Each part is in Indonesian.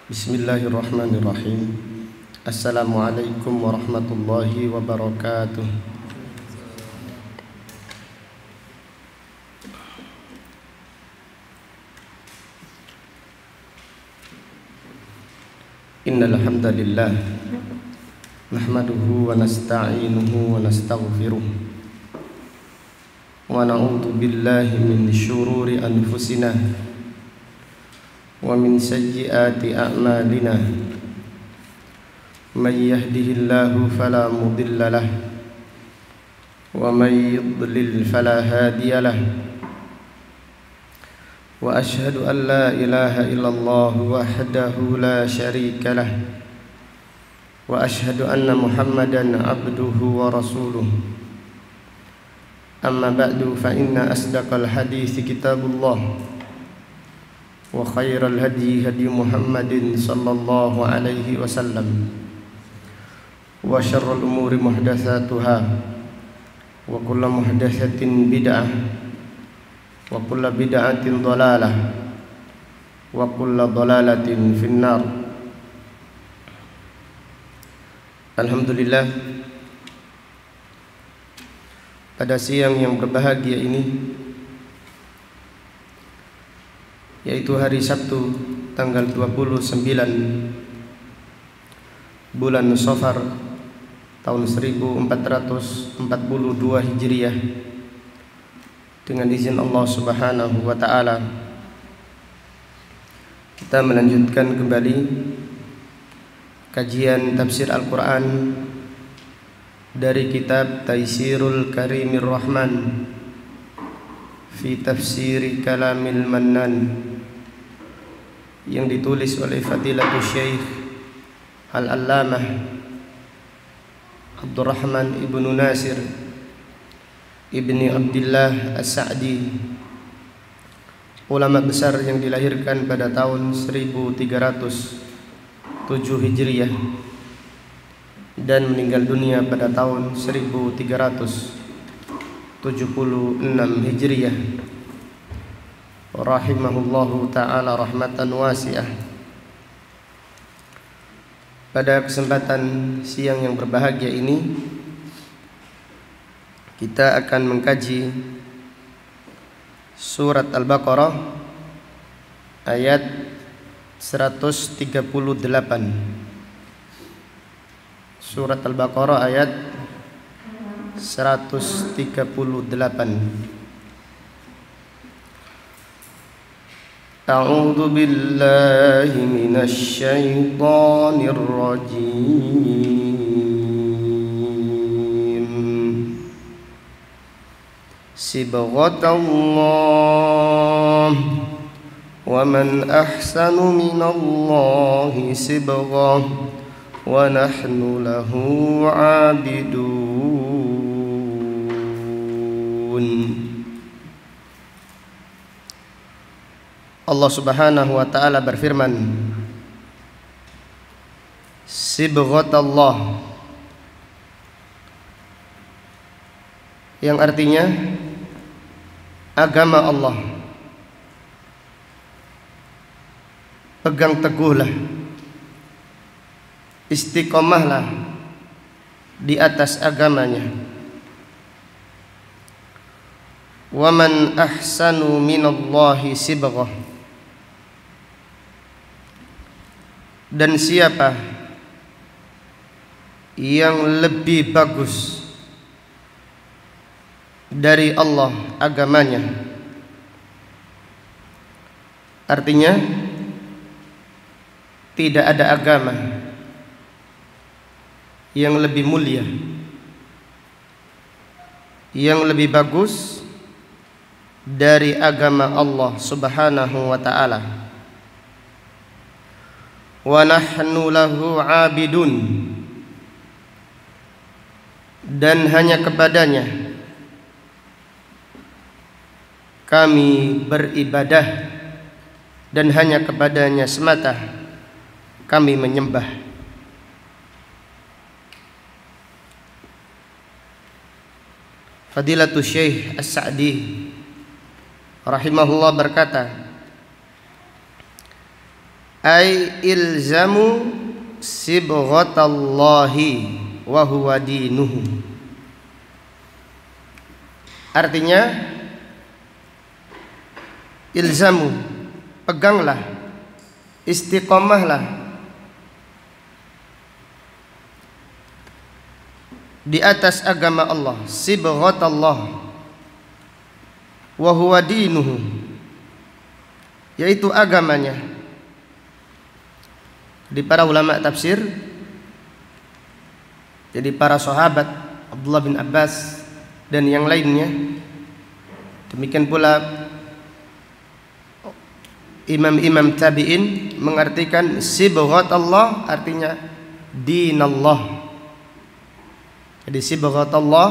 Bismillahirrahmanirrahim. Assalamualaikum warahmatullahi wabarakatuh. Innal hamdalillah nahmaduhu wa nasta'inuhu wa nastaghfiruh wa na'udzu billahi min syururi anfusina wa min sayyiati a'malina. May yahdihillahu fala mudilla lahu wa may yudlil fala hadiya lahu. Wa ashhadu an la ilaha illallah wahdahu la syarika lah. Wa ashhadu anna Muhammadan abduhu wa rasuluh. Amma ba'du fa inna asdaqal hadithi kitabullah wa khairal hadi hadi Muhammadin sallallahu alaihi wasallam wa syarrul umuri muhdatsatuha wa kullu muhdatsatin bid'ah wa kullu bid'atin dhalalah wa kullu dhalalatin finnar. Alhamdulillah, pada siang yang berbahagia ini, yaitu hari Sabtu tanggal 29 bulan Safar tahun 1442 Hijriah, dengan izin Allah Subhanahu wa taala kita melanjutkan kembali kajian tafsir Al-Qur'an dari kitab Taisirul Karimir Rahman fi Tafsiri Kalamil Mannan yang ditulis oleh Fadilatul Syekh Al-Allamah Abdurrahman Ibnu Nasir Ibni Abdillah As-Sa'di, ulama besar yang dilahirkan pada tahun 1307 Hijriah dan meninggal dunia pada tahun 1376 Hijriah, rahimahullahu ta'ala rahmatan wasi'ah. Pada kesempatan siang yang berbahagia ini, kita akan mengkaji surat Al-Baqarah ayat 138. Surat Al-Baqarah ayat 138. A'udzu billahi minasy syaithanir rajim. Sibghatallah wa man ahsanu minallahi sibghah wa nahnu lahu 'abidun. Allah Subhanahu wa ta'ala berfirman, Sibghatallah, yang artinya agama Allah. Pegang teguhlah, istiqomahlah di atas agamanya. Wa man ahsanu minallahi sibghah, dan siapa yang lebih bagus dari Allah agamanya. Artinya tidak ada agama yang lebih mulia, yang lebih bagus dari agama Allah Subhanahu wa ta'ala. Wa nahnu lahu 'abidun, dan hanya kepadanya kami beribadah, dan hanya kepadanya semata kami menyembah. Fadilatul Syekh As-Sa'di rahimahullah berkata, Ai ilzamu sibghatallahi wa huwa dinuhu. Artinya ilzamu, peganglah, istiqomahlah di atas agama Allah, sibghatallah wa huwa dinuhu, yaitu agamanya. Di para ulama tafsir, jadi para sahabat Abdullah bin Abbas dan yang lainnya, demikian pula imam-imam tabi'in mengartikan sibghatallah artinya dinallah. Jadi sibghatallah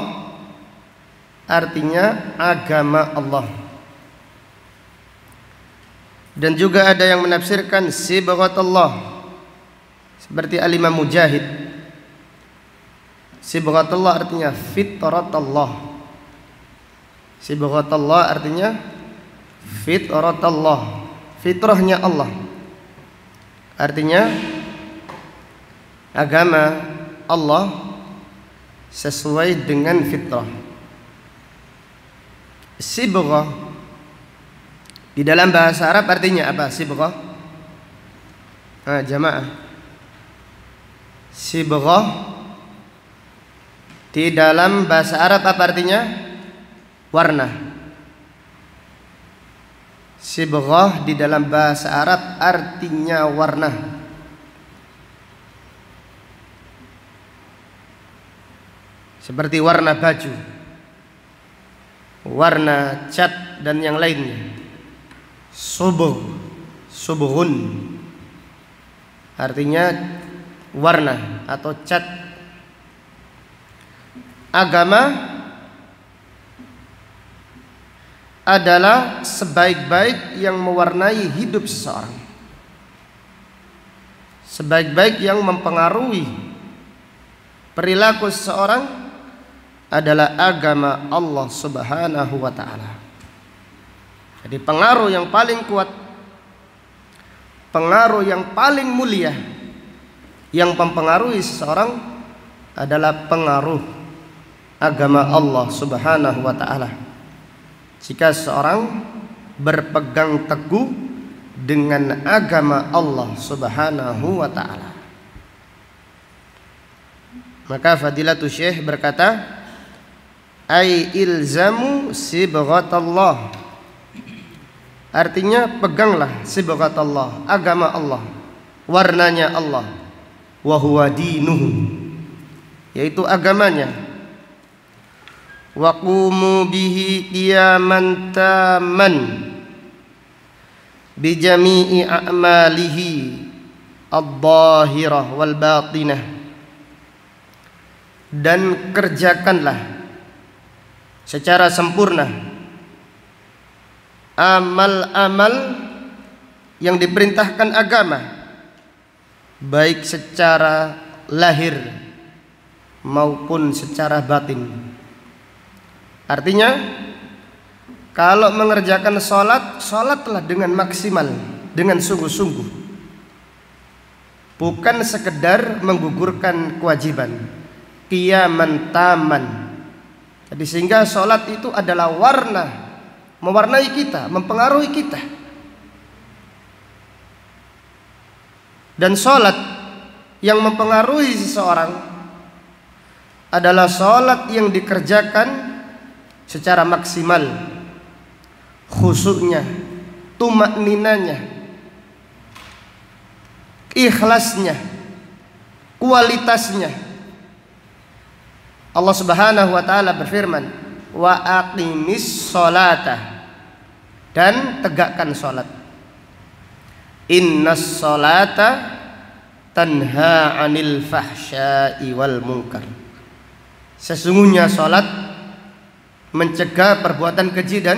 artinya agama Allah. Dan juga ada yang menafsirkan sibghatallah seperti Al-Imam Mujahid. Sibghatallah artinya fitratallah. Sibghatallah artinya fitratallah, fitrahnya Allah. Artinya agama Allah sesuai dengan fitrah. Sibghah di dalam bahasa Arab artinya apa? Sibghah, jamaah. Sibghah di dalam bahasa Arab apa artinya? Warna. Sibghah di dalam bahasa Arab artinya warna. Seperti warna baju, warna cat dan yang lainnya. Subghun artinya warna atau cat. Agama adalah sebaik-baik yang mewarnai hidup seseorang, sebaik-baik yang mempengaruhi perilaku seseorang adalah agama Allah Subhanahu wa ta'ala. Jadi pengaruh yang paling kuat, pengaruh yang paling mulia yang mempengaruhi seseorang adalah pengaruh agama Allah Subhanahu wa ta'ala. Jika seseorang berpegang teguh dengan agama Allah Subhanahu wa ta'ala, maka Fadilatul Syekh berkata, ai ilzamu sibghatallah, artinya peganglah sibghatallah, agama Allah, warnanya Allah, wa huwa dinuhu, yaitu agamanya. Wa qumu bihi qiyaman taman bi jami'i a'malihi adh-dhahirah wal batinah, dan kerjakanlah secara sempurna amal-amal yang diperintahkan agama, baik secara lahir maupun secara batin. Artinya kalau mengerjakan sholat, sholatlah dengan maksimal, dengan sungguh-sungguh, bukan sekedar menggugurkan kewajiban. Qiyaman taman. Jadi sehingga sholat itu adalah warna, mewarnai kita, mempengaruhi kita. Dan sholat yang mempengaruhi seseorang adalah sholat yang dikerjakan secara maksimal, khusyuknya, tumakninanya, ikhlasnya, kualitasnya. Allah Subhanahu wa ta'ala berfirman, wa aqimis sholata, dan tegakkan sholat. Innas sholata tanha anil fahsya'i wal munkar. Sesungguhnya sholat mencegah perbuatan keji dan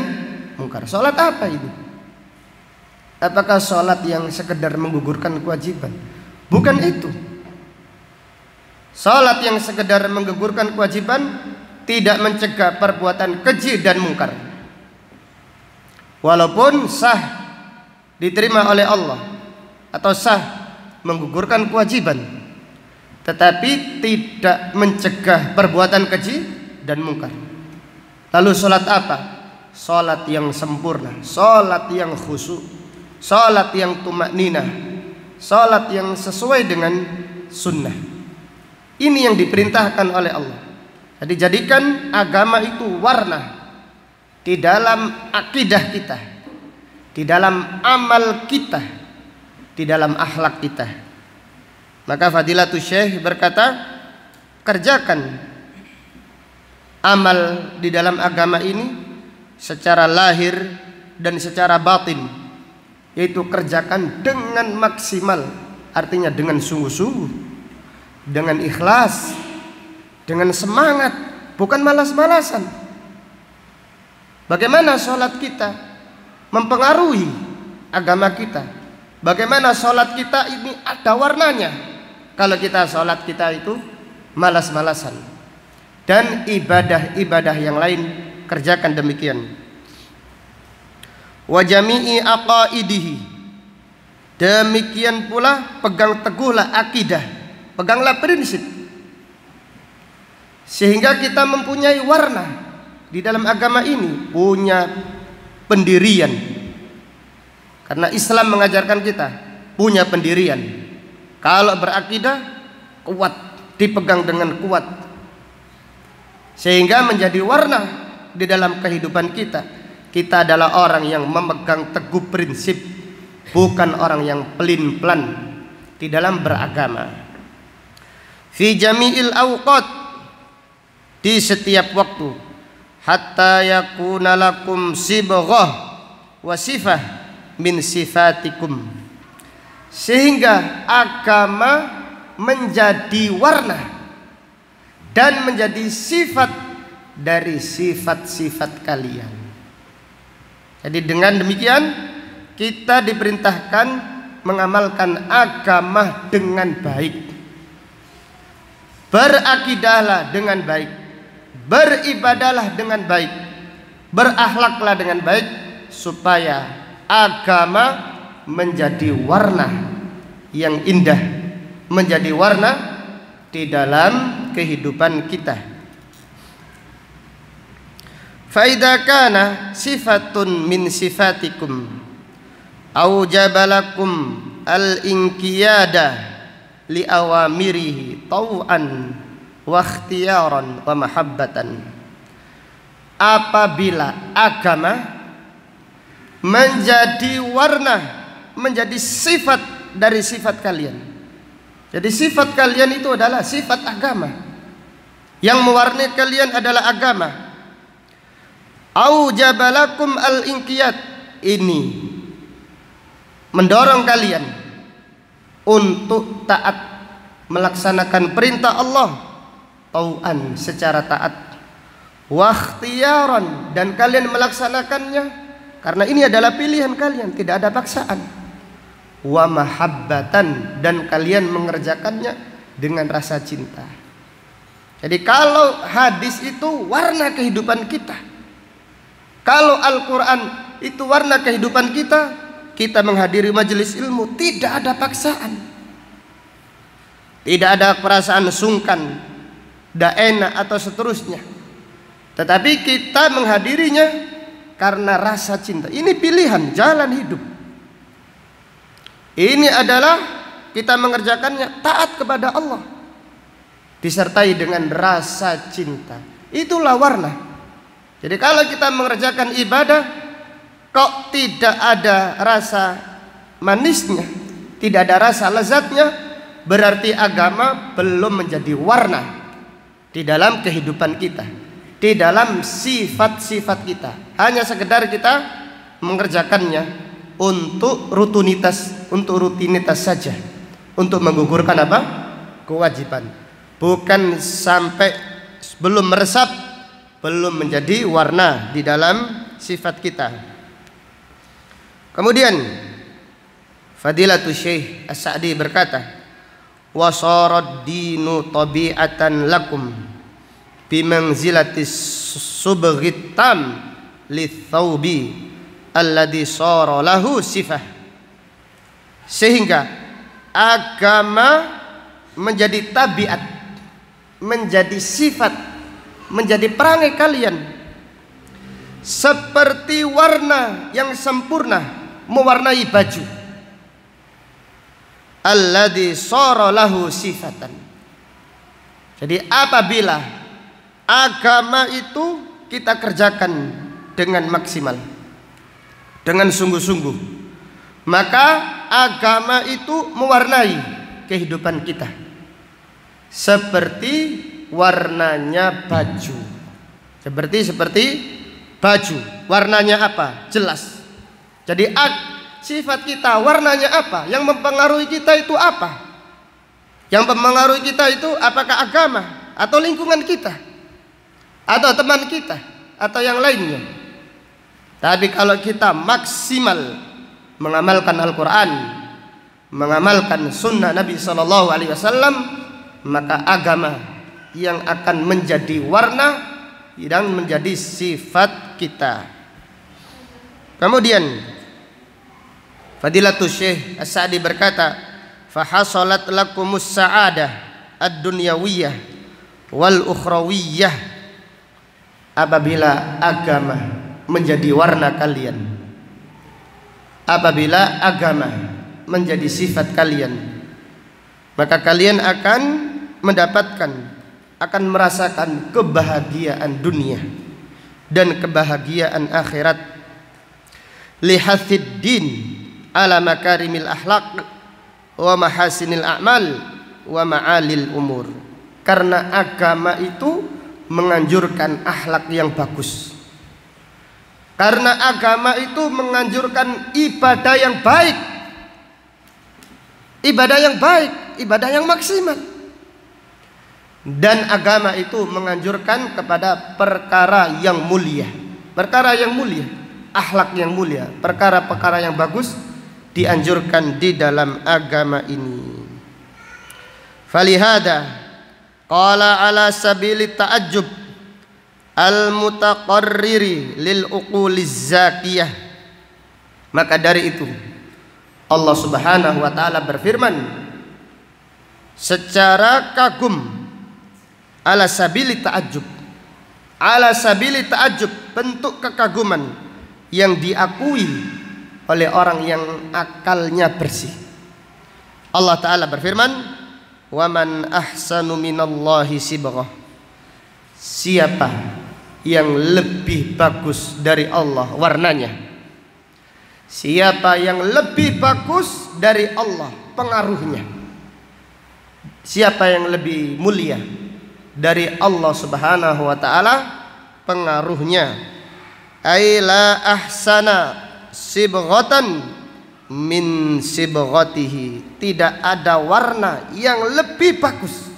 mungkar. Sholat apa itu? Apakah sholat yang sekedar menggugurkan kewajiban? Bukan itu. Salat yang sekedar menggugurkan kewajiban tidak mencegah perbuatan keji dan mungkar. Walaupun sah, diterima oleh Allah, atau sah, menggugurkan kewajiban, tetapi tidak mencegah perbuatan keji dan mungkar. Lalu sholat apa? Sholat yang sempurna, sholat yang khusyuk, sholat yang tumakninah, sholat yang sesuai dengan sunnah. Ini yang diperintahkan oleh Allah. Jadi jadikan agama itu warna di dalam akidah kita, di dalam amal kita, di dalam akhlak kita. Maka Fadilatul Syekh berkata, kerjakan amal di dalam agama ini secara lahir dan secara batin, yaitu kerjakan dengan maksimal, artinya dengan sungguh-sungguh, dengan ikhlas, dengan semangat, bukan malas-malasan. Bagaimana sholat kita mempengaruhi agama kita? Bagaimana sholat kita ini ada warnanya? Kalau kita sholat kita itu malas-malasan. Dan ibadah-ibadah yang lain kerjakan demikian. Wa jami'i aqaidihi, demikian pula pegang teguhlah akidah, peganglah prinsip, sehingga kita mempunyai warna di dalam agama ini, punya pendirian. Karena Islam mengajarkan kita punya pendirian. Kalau berakidah kuat, dipegang dengan kuat, sehingga menjadi warna di dalam kehidupan kita. Kita adalah orang yang memegang teguh prinsip, bukan orang yang pelin-pelan di dalam beragama. Fi jami'il awqat, di setiap waktu, hatta yakuna lakum sibghah wa sifah min sifatikum, sehingga agama menjadi warna dan menjadi sifat dari sifat-sifat kalian. Jadi dengan demikian kita diperintahkan mengamalkan agama dengan baik, berakidahlah dengan baik, beribadahlah dengan baik, berakhlaklah dengan baik, supaya agama menjadi warna yang indah, menjadi warna di dalam kehidupan kita. Fa idza kana sifatun min sifatikum aujabalakum al-inqiyada li awamirihi tau'an wa ikhtiyaran wa mahabbatan. Apabila agama menjadi warna, menjadi sifat dari sifat kalian. Jadi sifat kalian itu adalah sifat agama. Yang mewarnai kalian adalah agama. Aujabalakum al-inqiyad, ini mendorong kalian untuk taat, melaksanakan perintah Allah tau'an, secara taat, wa ikhtiyaran, dan kalian melaksanakannya karena ini adalah pilihan kalian, tidak ada paksaan, wa mahabbatan, dan kalian mengerjakannya dengan rasa cinta. Jadi kalau hadis itu warna kehidupan kita, kalau Al-Quran itu warna kehidupan kita, kita menghadiri majelis ilmu tidak ada paksaan, tidak ada perasaan sungkan, tidak enak atau seterusnya, tetapi kita menghadirinya karena rasa cinta. Ini pilihan jalan hidup. Ini adalah kita mengerjakannya taat kepada Allah disertai dengan rasa cinta. Itulah warna. Jadi kalau kita mengerjakan ibadah kok tidak ada rasa manisnya, tidak ada rasa lezatnya, berarti agama belum menjadi warna di dalam kehidupan kita, di dalam sifat-sifat kita. Hanya sekedar kita mengerjakannya untuk rutinitas saja, untuk menggugurkan apa? Kewajiban. Bukan sampai belum meresap, belum menjadi warna di dalam sifat kita. Kemudian Fadilatul Syekh As-Sa'di berkata, wa sarad dinu tabi'atan lakum bimanzilatis subghit tam lithawbi alladhi sara lahu sifah, Sehingga agama menjadi tabiat, menjadi sifat, menjadi perangai kalian, seperti warna yang sempurna mewarnai baju. Alladzi shara lahu sifatan. Jadi apabila agama itu kita kerjakan dengan maksimal, dengan sungguh-sungguh, maka agama itu mewarnai kehidupan kita seperti warnanya baju. Seperti baju. Warnanya apa? Jelas. Jadi sifat kita warnanya apa? Yang mempengaruhi kita itu apa? Yang mempengaruhi kita itu apakah agama atau lingkungan kita atau teman kita atau yang lainnya? Tapi kalau kita maksimal mengamalkan Al-Quran, mengamalkan sunnah Nabi SAW, maka agama yang akan menjadi warna dan menjadi sifat kita. Kemudian Fadilatul Syekh As-Sa'di berkata, fahasalat lakumus sa'adah ad-dunyawiyah wal ukhrawiyah. Apabila agama menjadi warna kalian, apabila agama menjadi sifat kalian, maka kalian akan mendapatkan, akan merasakan kebahagiaan dunia dan kebahagiaan akhirat. Lihathid din ala makarimil akhlaq wa mahasinil a'mal wa ma'alil umur. Karena agama itu menganjurkan akhlak yang bagus. Karena agama itu menganjurkan ibadah yang baik. Ibadah yang baik, ibadah yang maksimal. Dan agama itu menganjurkan kepada perkara yang mulia. Perkara yang mulia, akhlak yang mulia, perkara-perkara yang bagus dianjurkan di dalam agama ini. Falihada qala ala sabili ta'ajjub al-mutaqarriri lil uquliz zakiyah. Maka dari itu Allah Subhanahu wa taala berfirman secara kagum, ala sabili ta'ajjub, ala sabili ta'ajjub, bentuk kekaguman yang diakui oleh orang yang akalnya bersih. Allah taala berfirman, wa man ahsanu minallahi sibghah. Siapa yang lebih bagus dari Allah warnanya? Siapa yang lebih bagus dari Allah pengaruhnya? Siapa yang lebih mulia dari Allah Subhanahu wa taala pengaruhnya? Ai la ahsana sibghatan min sibghatihi. Tidak ada warna yang lebih bagus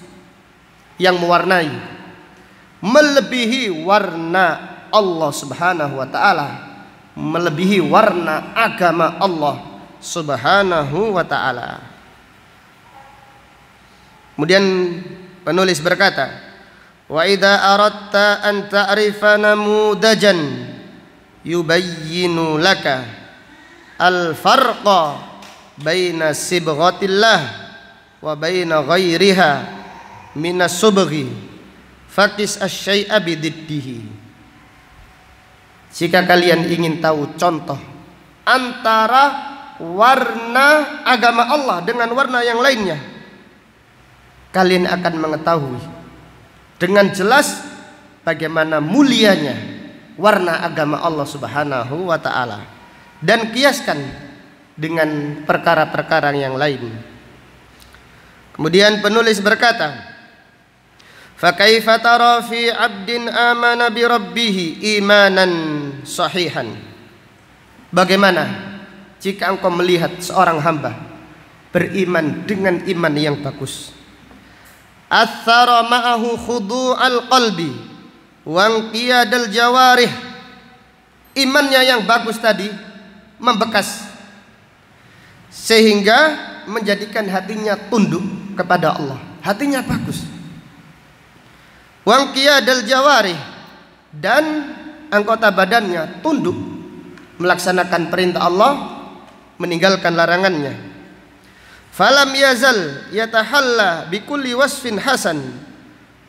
yang mewarnai, melebihi warna Allah Subhanahu wa taala, melebihi warna agama Allah Subhanahu wa taala. Kemudian penulis berkata, wa idza aradta an ta'rifa namudajan yubayyinu laka al-farqa baina sibghatillah wa baina ghairiha minas subghi faqis asy-syai'a bididdihi. Jika kalian ingin tahu contoh antara warna agama Allah dengan warna yang lainnya, kalian akan mengetahui dengan jelas bagaimana mulianya warna agama Allah Subhanahu wa taala, dan kiaskan dengan perkara-perkara yang lain. Kemudian penulis berkata, fa kaifa tara fi 'abdin amana bi rabbih imanan sahihan. Bagaimana jika engkau melihat seorang hamba beriman dengan iman yang bagus, athara ma'ahu khudu'al qalbi wa inqiyadal jawarih. Imannya yang bagus tadi membekas sehingga menjadikan hatinya tunduk kepada Allah, hatinya bagus. Wa inqiyadal jawarih, dan anggota badannya tunduk melaksanakan perintah Allah, meninggalkan larangannya. falam yazal yatahalla bikulli wasfin hasan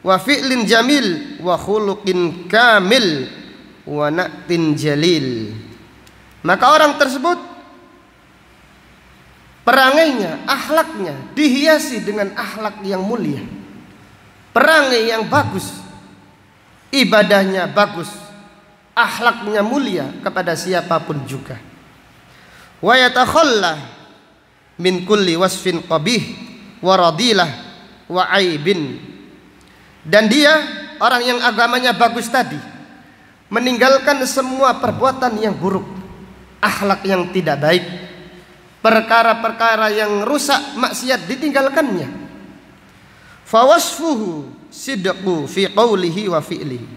wa fi'lin jamil wa khuluqin kamil wa na'tin jalil. Maka orang tersebut perangainya, akhlaknya dihiasi dengan akhlak yang mulia, perangai yang bagus, ibadahnya bagus, akhlaknya mulia kepada siapapun juga. Wa yatakhalla min kulli wasfin qabih wa radilah wa aibin. Dan dia orang yang agamanya bagus tadi meninggalkan semua perbuatan yang buruk, akhlak yang tidak baik, perkara-perkara yang rusak, maksiat ditinggalkannya. Fawasfuhu sidqu fi qawlihi wa fi'lihi.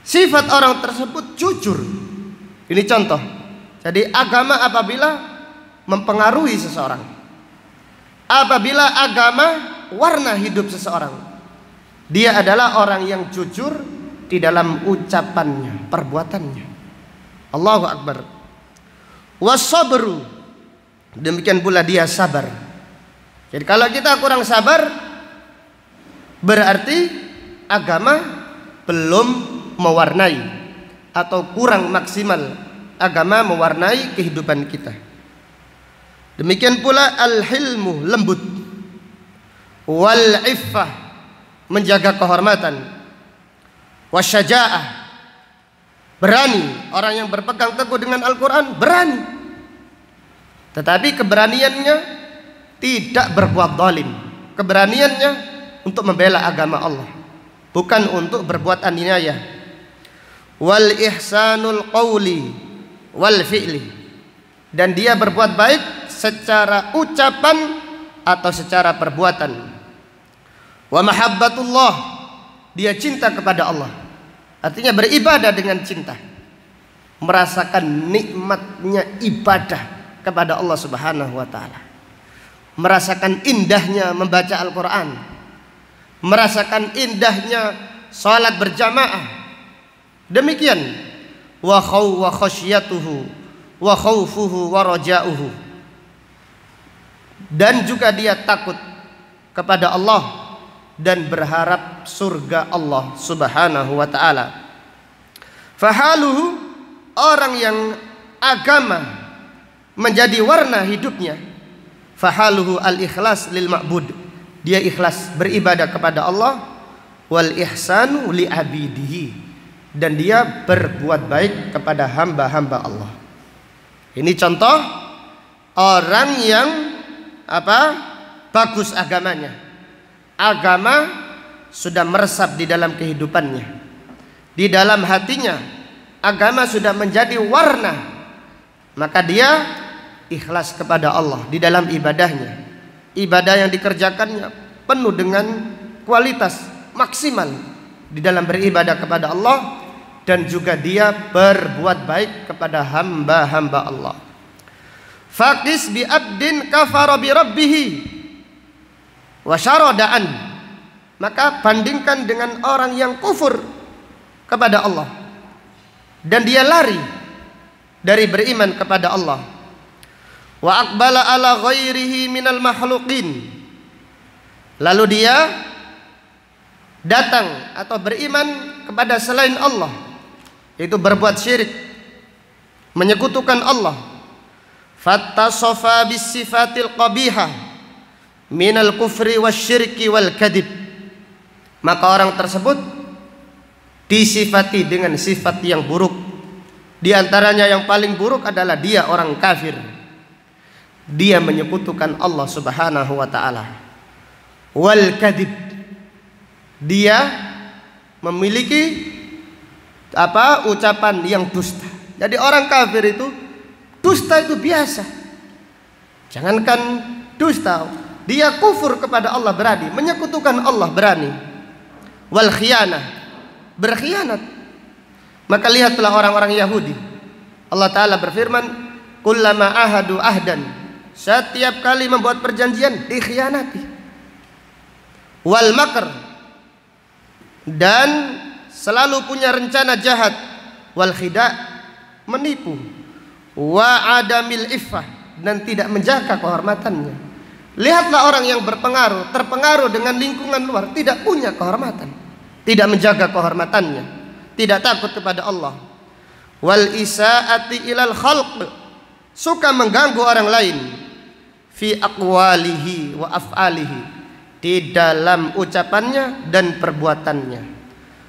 Sifat orang tersebut jujur. Ini contoh. Jadi agama apabila mempengaruhi seseorang, apabila agama warna hidup seseorang, dia adalah orang yang jujur di dalam ucapannya, perbuatannya. Allahu Akbar. Wasabru, demikian pula dia sabar. Jadi kalau kita kurang sabar, berarti agama belum mewarnai atau kurang maksimal agama mewarnai kehidupan kita. Demikian pula al-hilmu, lembut, wal iffah, menjaga kehormatan, wasyaja'ah, berani. Orang yang berpegang teguh dengan Al-Quran berani, tetapi keberaniannya tidak berbuat zalim. Keberaniannya untuk membela agama Allah, bukan untuk berbuat aniaya. Wal ihsanul qawli wal fi'li, dan dia berbuat baik secara ucapan atau secara perbuatan. Wa mahabbatullah, dia cinta kepada Allah, artinya beribadah dengan cinta, merasakan nikmatnya ibadah kepada Allah Subhanahu wa taala, merasakan indahnya membaca Al-Qur'an, merasakan indahnya salat berjamaah. Demikian wa khasyatuhu wa khaufuhu wa raja'uhu, dan juga dia takut kepada Allah dan berharap surga Allah Subhanahu wa taala. Fahaluhu, orang yang agama menjadi warna hidupnya, fahaluhu al-ikhlas lil ma'bud, dia ikhlas beribadah kepada Allah, wal ihsanu li abidihi, dan dia berbuat baik kepada hamba-hamba Allah. Ini contoh orang yang bagus agamanya. Agama sudah meresap di dalam kehidupannya, di dalam hatinya agama sudah menjadi warna, maka dia ikhlas kepada Allah di dalam ibadahnya. Ibadah yang dikerjakannya penuh dengan kualitas maksimal di dalam beribadah kepada Allah, dan juga dia berbuat baik kepada hamba-hamba Allah. Faqis bi abdin kafara bi rabbih wa syarada'an, maka bandingkan dengan orang yang kufur kepada Allah dan dia lari dari beriman kepada Allah. Wa aqbala ala ghairihi minal makhluqin, lalu dia datang atau beriman kepada selain Allah, yaitu berbuat syirik, menyekutukan Allah. Fattasafa bis sifatil qabihah minal kufri wasyirki wal kadib, maka orang tersebut disifati dengan sifat yang buruk. Di antaranya yang paling buruk adalah dia orang kafir, dia menyekutukan Allah Subhanahu wa taala. Wal kadib, dia memiliki ucapan yang dusta. Jadi orang kafir itu dusta itu biasa. Jangankan dusta, dia kufur kepada Allah berani, menyekutukan Allah berani. Wal khiyanah, berkhianat. Maka lihatlah orang-orang Yahudi. Allah Ta'ala berfirman, kullama ahadu ahdan, setiap kali membuat perjanjian dikhianati. Wal makr, dan selalu punya rencana jahat. Wal khida', menipu. Wa adamil iffah, dan tidak menjaga kehormatannya. Lihatlah orang yang berpengaruh, terpengaruh dengan lingkungan luar, tidak punya kehormatan, tidak menjaga kehormatannya, tidak takut kepada Allah. Wal isaati ilal khalq, suka mengganggu orang lain, fi aqwalihi wa af'alihi, di dalam ucapannya dan perbuatannya.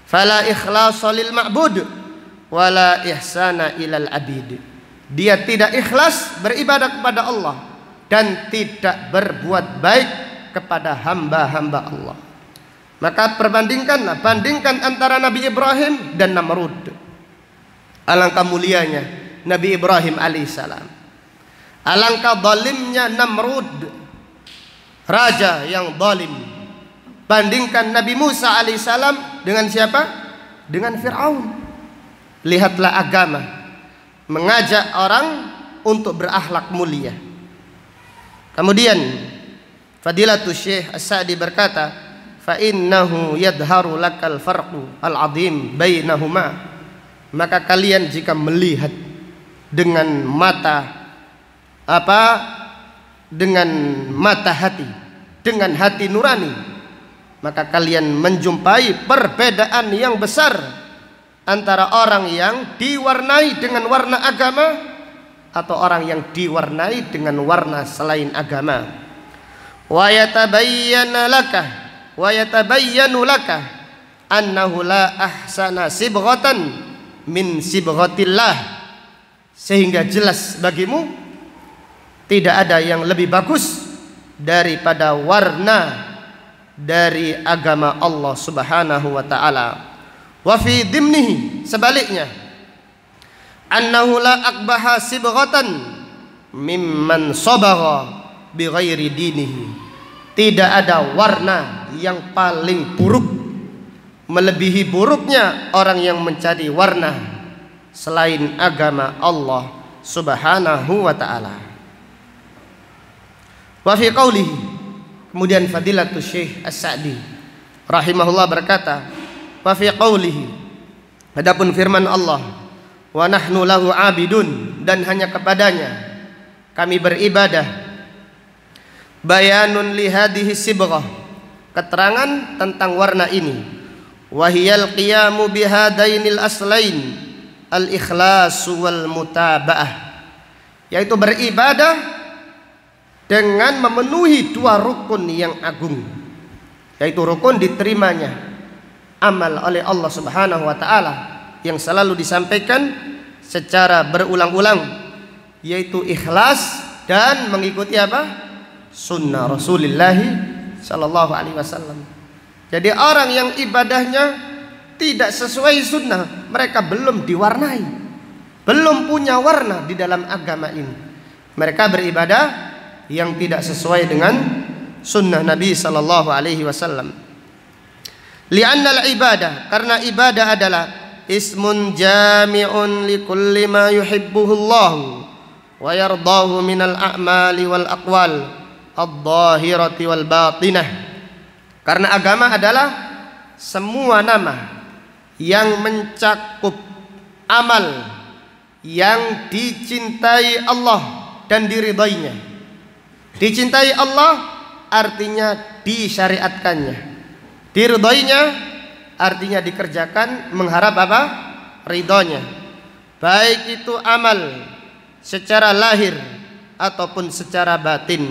Fala ikhlasa lil ma'bud wala ihsana ilal abid, dia tidak ikhlas beribadah kepada Allah dan tidak berbuat baik kepada hamba-hamba Allah. Maka bandingkan antara Nabi Ibrahim dan Namrud. Alangkah mulianya Nabi Ibrahim alaihissalam, alangkah zalimnya Namrud, raja yang zalim. Bandingkan Nabi Musa alaihissalam dengan siapa? Dengan Fir'aun. Lihatlah agama mengajak orang untuk berakhlak mulia. Kemudian Fadilatul Syekh As-Sa'di berkata, fa innahu yadharu lakal farqu al-'azim bainahuma, maka kalian jika melihat dengan mata dengan mata hati, dengan hati nurani, maka kalian menjumpai perbedaan yang besar antara orang yang diwarnai dengan warna agama atau orang yang diwarnai dengan warna selain agama. Wa yatabayyanu laka annahu la ahsana sibghatan min sibghatillah, sehingga jelas bagimu tidak ada yang lebih bagus daripada warna dari agama Allah Subhanahu wa taala. Wa fi dimnihi, sebaliknya, annahu la akbaha sibghatan mimman sabagha bighairi dinihi, tidak ada warna yang paling buruk melebihi buruknya orang yang mencari warna selain agama Allah Subhanahu wa taala. Wa fi qaulihi, kemudian Fadilatul Syekh As-Sa'di rahimahullah berkata, wa fi qaulihi, adapun firman Allah, wa nahnu lahu abidun, dan hanya kepadanya kami beribadah. Bayanun li hadhihi sibghah, keterangan tentang warna ini. Wa hiyal qiyamu bihadainil aslain, al ikhlas wal mutaba'ah, yaitu beribadah dengan memenuhi dua rukun yang agung, yaitu rukun diterimanya amal oleh Allah Subhanahu wa taala yang selalu disampaikan secara berulang-ulang, yaitu ikhlas dan mengikuti apa? Sunnah Rasulullah sallallahu alaihi wasallam. Jadi orang yang ibadahnya tidak sesuai sunnah, mereka belum diwarnai, belum punya warna di dalam agama ini. Mereka beribadah yang tidak sesuai dengan sunnah Nabi sallallahu alaihi wasallam. Li'anna al-ibadah, karena ibadah adalah ismun jami'un li kulli ma yuhibbuhullah wa yardahu minal a'mali wal aqwal adh-dhahirati wal batinah. Karena agama adalah semua nama yang mencakup amal yang dicintai Allah dan diridainya. Dicintai Allah artinya disyariatkannya, diridainya artinya dikerjakan mengharap apa? Ridhonya. Baik itu amal secara lahir ataupun secara batin.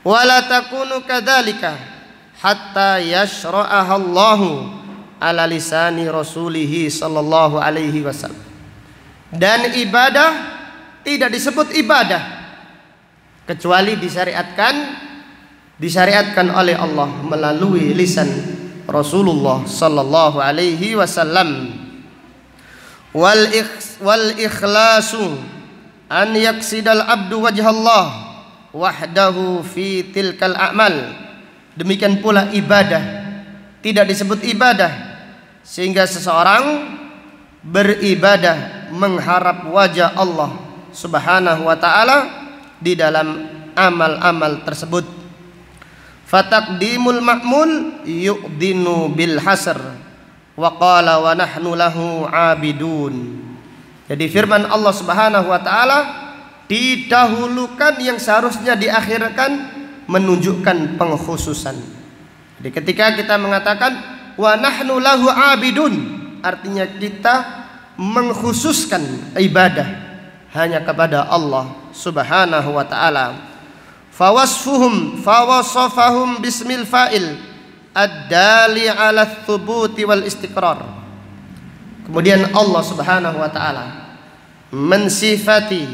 Wala takunu kadzalika hatta yashra'aha Allahu ala lisani rasulih sallallahu alaihi wasallam. Dan ibadah tidak disebut ibadah kecuali disyariatkan oleh Allah melalui lisan Rasulullah sallallahu alaihi wasallam. Wal ikhlasu an yaqsidal abdu wajhallah wahdahu fi tilkal a'mal. Demikian pula ibadah tidak disebut ibadah sehingga seseorang beribadah mengharap wajah Allah Subhanahu wa taala di dalam amal-amal tersebut. Fataqdimul ma'mul yu'dinu bil hasr wa qala wa nahnu lahu abidun. Jadi firman Allah Subhanahu wa taala, didahulukan yang seharusnya diakhirkan menunjukkan pengkhususan. Jadi ketika kita mengatakan wa nahnu lahu abidun, artinya kita mengkhususkan ibadah hanya kepada Allah Subhanahu wa taala. Fawasafahum bismil fa'il ad-dali 'ala ats-thubuti wal istiqrar. Kemudian Allah Subhanahu wa taala mensifati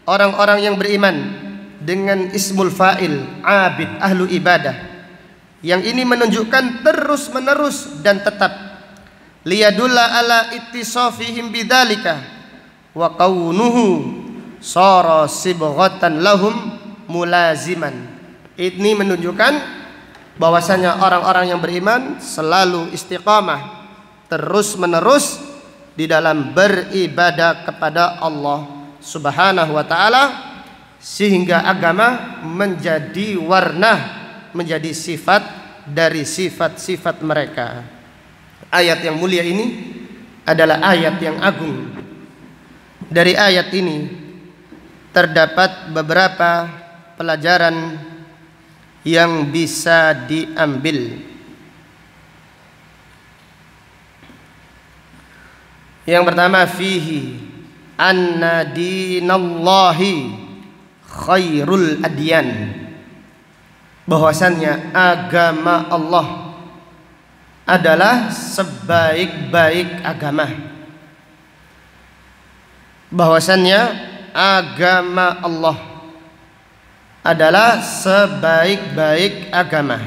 orang-orang yang beriman dengan ismul fa'il, abid, ahlu ibadah, yang ini menunjukkan terus menerus dan tetap, liyadulla ala ittisafihim bidzalika wa kaunuhu sara sibghatan lahum mulaziman. Ini menunjukkan bahwasanya orang-orang yang beriman selalu istiqamah terus menerus di dalam beribadah kepada Allah Subhanahu wa taala, sehingga agama menjadi warna, menjadi sifat dari sifat-sifat mereka. Ayat yang mulia ini adalah ayat yang agung. Dari ayat ini terdapat beberapa pelajaran yang bisa diambil. Yang pertama, fihi anna dinallahi khairul adyan, bahwasannya agama Allah adalah sebaik-baik agama. Bahwasannya agama Allah adalah sebaik-baik agama.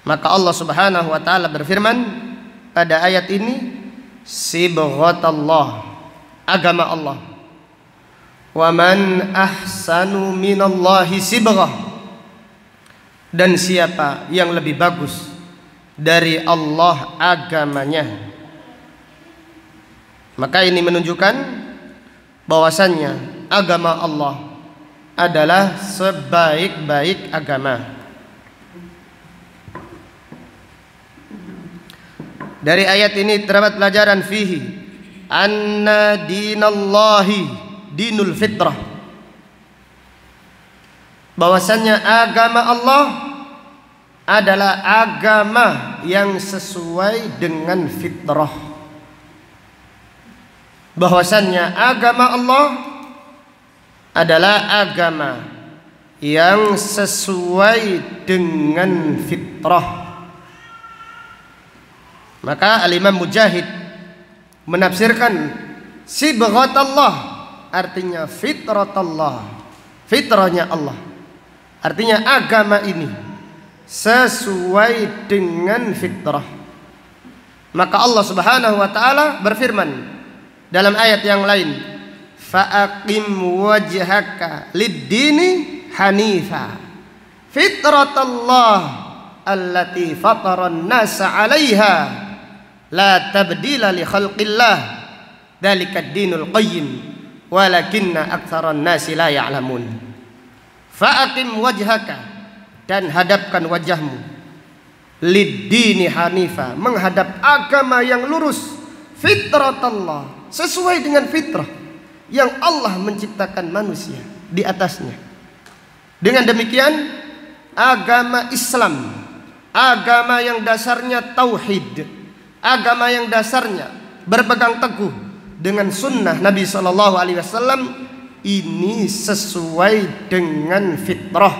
Maka Allah Subhanahu wa taala berfirman pada ayat ini, sibghatallah, agama Allah. Wa man ahsanu minallahi sibghah, dan siapa yang lebih bagus dari Allah agamanya. Maka ini menunjukkan bahwasannya agama Allah adalah sebaik-baik agama. Dari ayat ini terdapat pelajaran fihi anna dinallahi dinul fitrah, bahwasannya agama Allah adalah agama yang sesuai dengan fitrah. Bahwasannya agama Allah adalah agama yang sesuai dengan fitrah. Maka Al-Imam Mujahid menafsirkan sibghatallah artinya fitratallah, fitrahnya Allah. Artinya agama ini sesuai dengan fitrah. Maka Allah Subhanahu wa taala berfirman dalam ayat yang lain, fa'aqim wajhaka lid-dini hanifa fitratallah allati fataran nasa 'alaiha la tabdila li khalqillah dzalikad dinul qayyim walakinna aktsaran nasi la ya'lamun. Fa'aqim wajhaka, dan hadapkan wajahmu, lid-dini hanifa, menghadap agama yang lurus, fitratallah, sesuai dengan fitrah yang Allah menciptakan manusia di atasnya. Dengan demikian agama Islam, agama yang dasarnya tauhid, agama yang dasarnya berpegang teguh dengan sunnah Nabi SAW, ini sesuai dengan fitrah,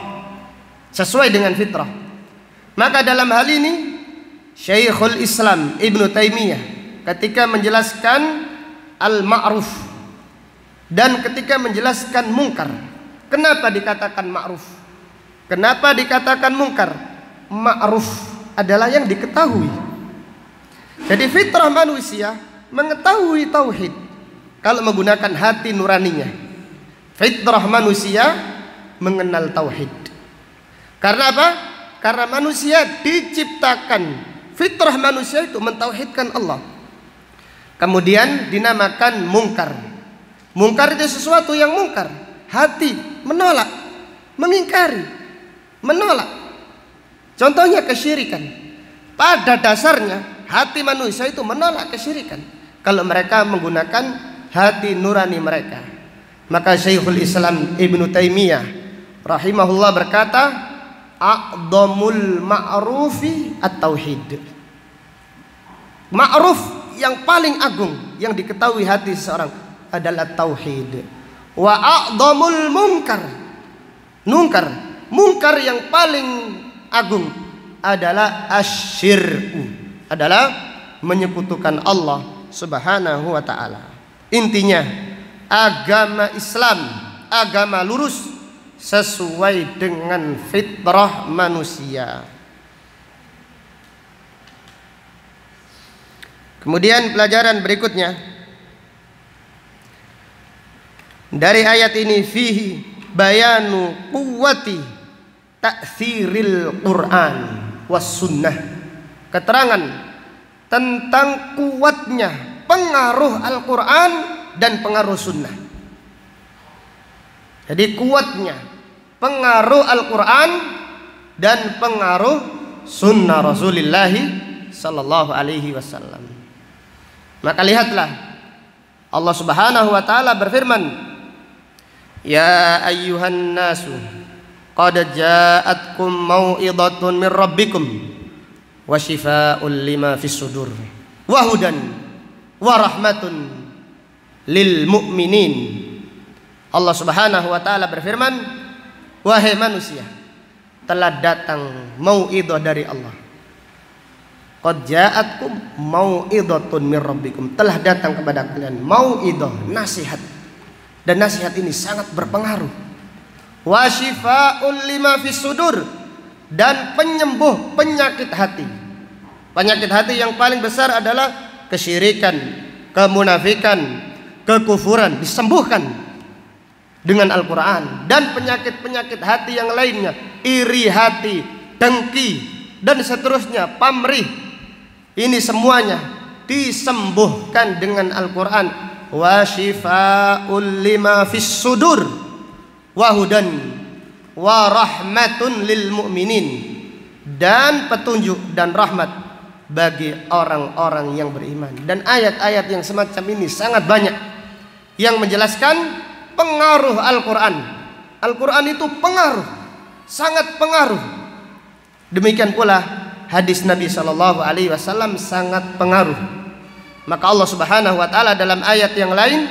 sesuai dengan fitrah. Maka dalam hal ini Syekhul Islam Ibnu Taimiyah ketika menjelaskan al-ma'ruf dan ketika menjelaskan mungkar, kenapa dikatakan ma'ruf? Kenapa dikatakan mungkar? Ma'ruf adalah yang diketahui. Jadi fitrah manusia mengetahui tauhid kalau menggunakan hati nuraninya. Fitrah manusia mengenal tauhid. Karena apa? Karena manusia diciptakan, fitrah manusia itu mentauhidkan Allah. Kemudian dinamakan mungkar. Mungkar itu sesuatu yang mungkar, hati menolak, mengingkari, menolak. Contohnya kesyirikan. Pada dasarnya hati manusia itu menolak kesyirikan kalau mereka menggunakan hati nurani mereka. Maka Syekhul Islam Ibnu Taimiyah rahimahullah berkata, a'dhamul ma'rufi at-tauhid. Ma'ruf yang paling agung yang diketahui hati seseorang adalah tauhid. Wa a'dhamul munkar yang paling agung adalah asyirku, adalah menyekutukan Allah Subhanahu wa ta'ala. Intinya, agama Islam, agama lurus sesuai dengan fitrah manusia. Kemudian pelajaran berikutnya dari ayat ini, fihi bayanu quwwati ta'thiril Qur'an was sunnah. Keterangan tentang kuatnya pengaruh Al-Quran dan pengaruh sunnah. Jadi kuatnya pengaruh Al-Quran dan pengaruh sunnah Rasulullah sallallahu alaihi wasallam. Maka lihatlah, Allah Subhanahu wa ta'ala berfirman, ya ayyuhan nasu qad ja'atkum mau'izatun min rabbikum wa shifaa'un lima fis sudur wa hudan wa rahmatun lil mu'minin. Allah Subhanahu wa ta'ala berfirman, wahai manusia, telah datang mau'izah dari Allah. Qad ja'atkum mau'izatun min rabbikum, telah datang kepada kalian mau'izah, nasihat. Dan nasihat ini sangat berpengaruh. Wa shifaa'un lima fis sudur, dan penyembuh penyakit hati. Penyakit hati yang paling besar adalah kesyirikan, kemunafikan, kekufuran, disembuhkan dengan Al-Quran. Dan penyakit-penyakit hati yang lainnya, iri hati, dengki, dan seterusnya, pamrih, ini semuanya disembuhkan dengan Al-Quran. Wa shifaa'un lima fis sudur wa hudan wa rahmatun lil mu'minin, dan petunjuk dan rahmat bagi orang-orang yang beriman. Dan ayat-ayat yang semacam ini sangat banyak yang menjelaskan pengaruh Al-Quran. Al-Quran itu pengaruh, sangat pengaruh. Demikian pula hadis Nabi sallallahu alaihi wasallam sangat pengaruh. Maka Allah Subhanahu wa ta'ala dalam ayat yang lain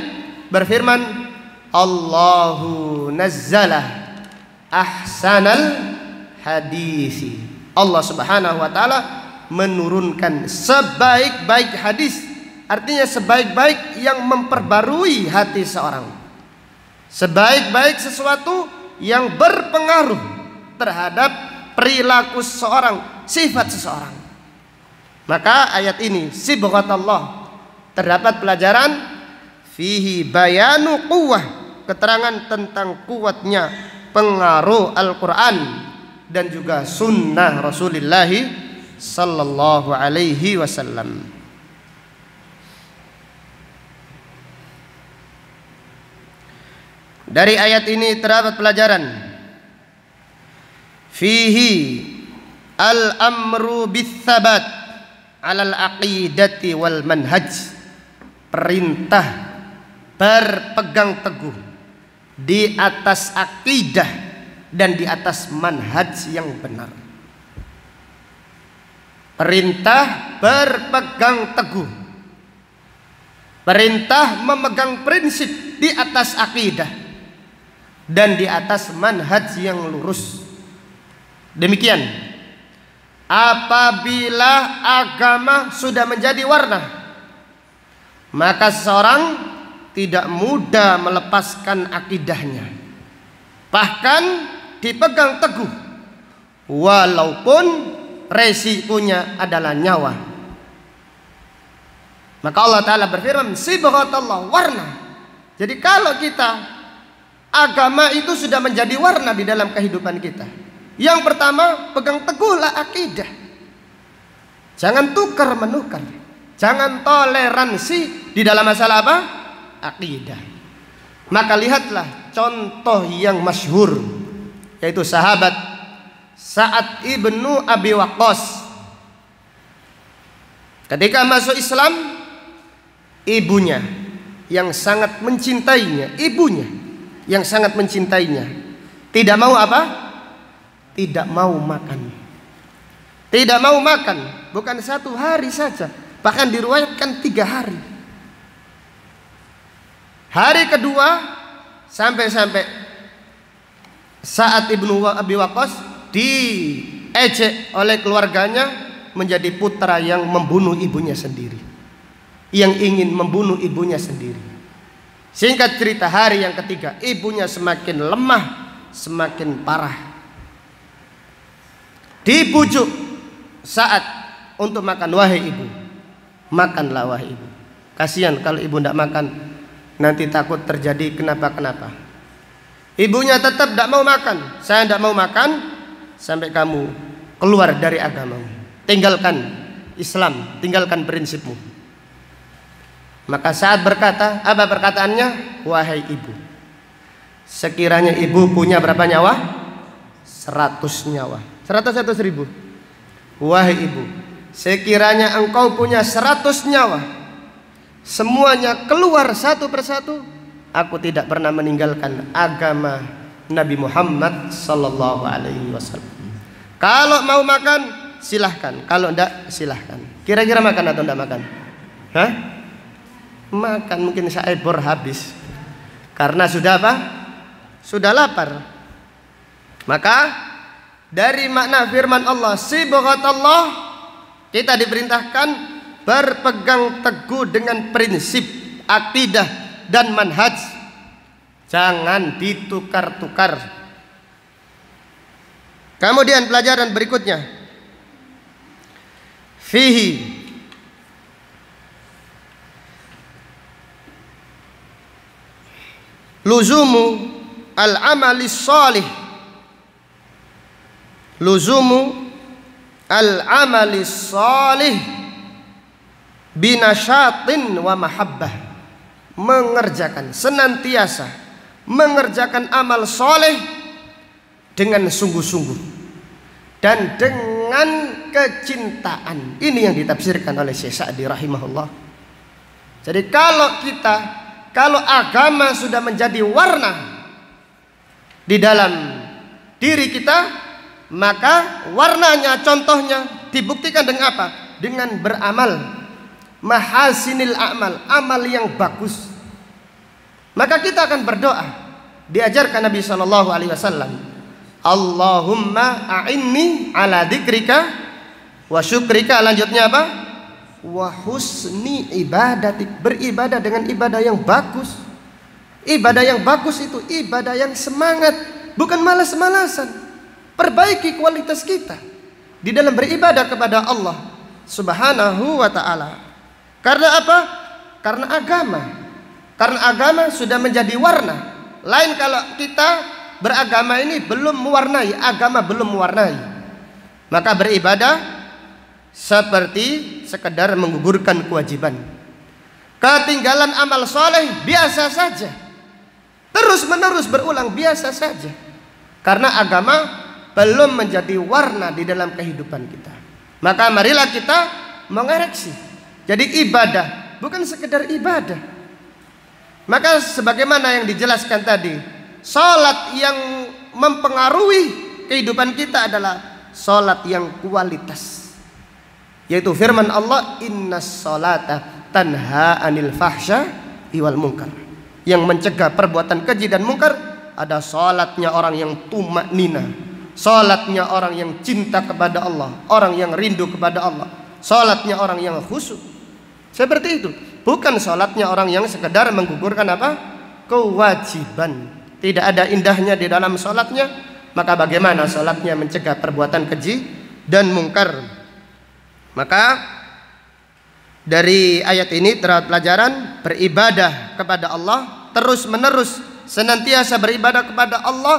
berfirman, Allahu nazzala ahsanal hadisi. Allah Subhanahu wa ta'ala menurunkan sebaik-baik hadis. Artinya sebaik-baik yang memperbarui hati seorang, sebaik-baik sesuatu yang berpengaruh terhadap perilaku seseorang, sifat seseorang. Maka ayat ini sibghatullah, terdapat pelajaran fihi bayanu quwwah, keterangan tentang kuatnya pengaruh Al-Quran dan juga sunnah Rasulullah sallallahu alaihi wasallam. Dari ayat ini terdapat pelajaran fihi al-amru bis-sabat 'alal aqidati wal manhaj, perintah berpegang teguh di atas akidah dan di atas manhaj yang benar. Perintah berpegang teguh, perintah memegang prinsip di atas akidah dan di atas manhaj yang lurus. Demikian, apabila agama sudah menjadi warna, maka seseorang tidak mudah melepaskan akidahnya, bahkan dipegang teguh walaupun resikonya adalah nyawa. Maka Allah Ta'ala berfirman, sibghatullah, warna. Jadi kalau kita, agama itu sudah menjadi warna di dalam kehidupan kita, yang pertama, pegang teguhlah akidah. Jangan tukar menukar, jangan toleransi di dalam masalah apa? Akidah. Maka lihatlah contoh yang masyhur, yaitu sahabat Sa'ad ibnu Abi Waqqas. Ketika masuk Islam, ibunya yang sangat mencintainya, Tidak mau apa? Tidak mau makan. Tidak mau makan. Bukan 1 hari saja, bahkan diriwayatkan 3 hari. Hari kedua sampai saat Ibnu Abi Waqqas diejek oleh keluarganya menjadi putra yang membunuh ibunya sendiri, yang ingin membunuh ibunya sendiri. Singkat cerita, hari yang ketiga ibunya semakin lemah, semakin parah. Dibujuk saat untuk makan, wahai ibu, makanlah wahai ibu. Kasihan kalau ibu tidak makan, nanti takut terjadi kenapa-kenapa. Ibunya tetap tidak mau makan. Saya tidak mau makan sampai kamu keluar dari agamamu, tinggalkan Islam, tinggalkan prinsipmu. Maka saat berkata, apa perkataannya? Wahai ibu, sekiranya ibu punya berapa nyawa? 100 nyawa. 100 atau 1000? Wahai ibu, sekiranya engkau punya 100 nyawa, semuanya keluar satu persatu, aku tidak pernah meninggalkan agama Nabi Muhammad sallallahu alaihi wasallam. Kalau mau makan silahkan, kalau enggak silahkan. Kira-kira makan atau enggak makan? Hah? Makan, mungkin seekor habis. Karena sudah apa? Sudah lapar. Maka dari makna firman Allah, sibghatullah, kita diperintahkan berpegang teguh dengan prinsip, akidah dan manhaj. Jangan ditukar-tukar. Kemudian pelajaran berikutnya, fihi luzumu al-amali shalih, luzumu al-amali shalih binasyatin wa mahabbah, mengerjakan, senantiasa mengerjakan amal soleh dengan sungguh-sungguh dan dengan kecintaan. Ini yang ditafsirkan oleh Syekh Sa'di rahimahullah. Jadi kalau agama sudah menjadi warna di dalam diri kita, maka warnanya, contohnya dibuktikan dengan apa? Dengan beramal, mahasinil a'mal, amal yang bagus. Maka kita akan berdoa. Diajarkan Nabi SAW, Allahumma a'inni ala dzikrika wa syukrika. Lanjutnya apa? Wa husni ibadatik, beribadah dengan ibadah yang bagus. Ibadah yang bagus itu ibadah yang semangat, bukan malas-malasan. Perbaiki kualitas kita di dalam beribadah kepada Allah Subhanahu wa ta'ala. Karena apa? Karena agama. Karena agama sudah menjadi warna. Lain kalau kita beragama ini belum mewarnai, agama belum mewarnai, maka beribadah seperti sekedar menggugurkan kewajiban. Ketinggalan amal soleh biasa saja, terus menerus berulang biasa saja. Karena agama belum menjadi warna di dalam kehidupan kita. Maka marilah kita mengoreksi. Jadi ibadah bukan sekedar ibadah. Maka sebagaimana yang dijelaskan tadi, salat yang mempengaruhi kehidupan kita adalah salat yang kualitas. Yaitu firman Allah, innas salata tanha anil fahsya wal munkar. Yang mencegah perbuatan keji dan mungkar ada salatnya orang yang tumaknina, salatnya orang yang cinta kepada Allah, orang yang rindu kepada Allah, salatnya orang yang khusyuk. Seperti itu. Bukan salatnya orang yang sekedar menggugurkan apa? Kewajiban. Tidak ada indahnya di dalam salatnya. Maka bagaimana salatnya mencegah perbuatan keji dan mungkar? Maka dari ayat ini terdapat pelajaran beribadah kepada Allah terus menerus, senantiasa beribadah kepada Allah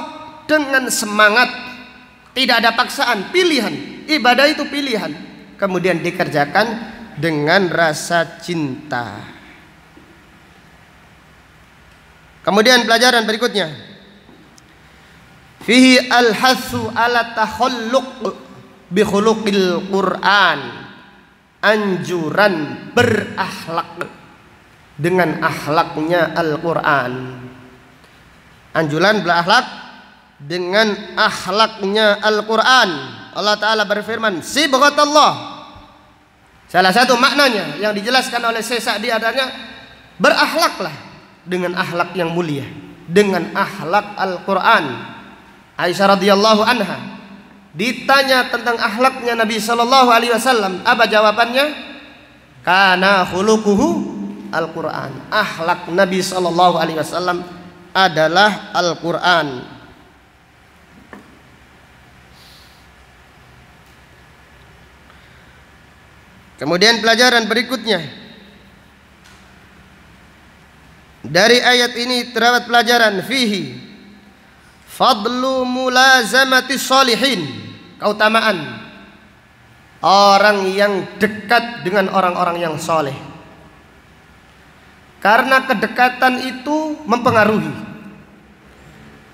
dengan semangat. Tidak ada paksaan, pilihan. Ibadah itu pilihan. Kemudian dikerjakan dengan rasa cinta. Kemudian pelajaran berikutnya, fihi al-hatsu ala takhalluq bi khuluqil Qur'an, anjuran berakhlak dengan akhlaknya Al-Qur'an. Anjuran berakhlak dengan akhlaknya Al-Quran. Allah Ta'ala berfirman, sibghatullah. Salah satu maknanya yang dijelaskan oleh Syekh Sa'di adanya, berakhlaklah dengan akhlak yang mulia, dengan akhlak Al-Quran. Aisyah radhiyallahu anha ditanya tentang akhlaknya Nabi sallallahu alaihi wasallam, apa jawabannya? Kana khuluquhu Al-Quran. Akhlak Nabi sallallahu alaihi wasallam adalah Al-Quran. Kemudian pelajaran berikutnya, dari ayat ini terdapat pelajaran fihi fadlu mulazamati sholihin, keutamaan orang yang dekat dengan orang-orang yang soleh. Karena kedekatan itu mempengaruhi,